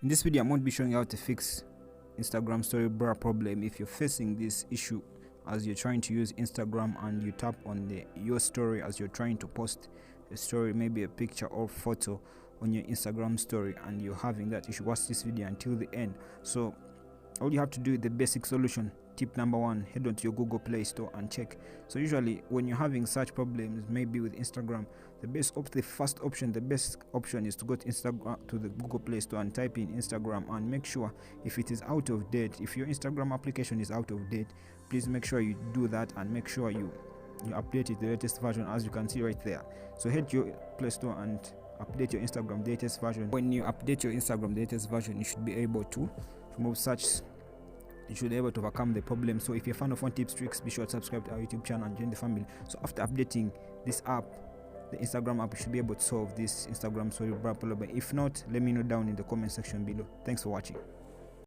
In this video, I'm going to be showing you how to fix Instagram story blur problem. If you're facing this issue as you're trying to use Instagram and you tap on your story as you're trying to post a story, maybe a picture or photo on your Instagram story, and you're having that issue, watch this video until the end. So all you have to do, the basic solution, tip number one, head on to your Google Play Store and check. So usually when you're having such problems, maybe with Instagram, the best option is to go to Instagram, to the Google Play Store, and type in Instagram, and make sure if it is out of date, if your Instagram application is out of date, please make sure you do that and make sure you update it, the latest version, as you can see right there. So head to your Play Store and update your Instagram, the latest version. When you update your Instagram, the latest version, you should be able to remove such, you should be able to overcome the problem. So if you're a fan of Phone Tips Tricks, be sure to subscribe to our YouTube channel and join the family. So after updating this app, the Instagram app, you should be able to solve this Instagram story blur problem. If not, let me know down in the comment section below. Thanks for watching.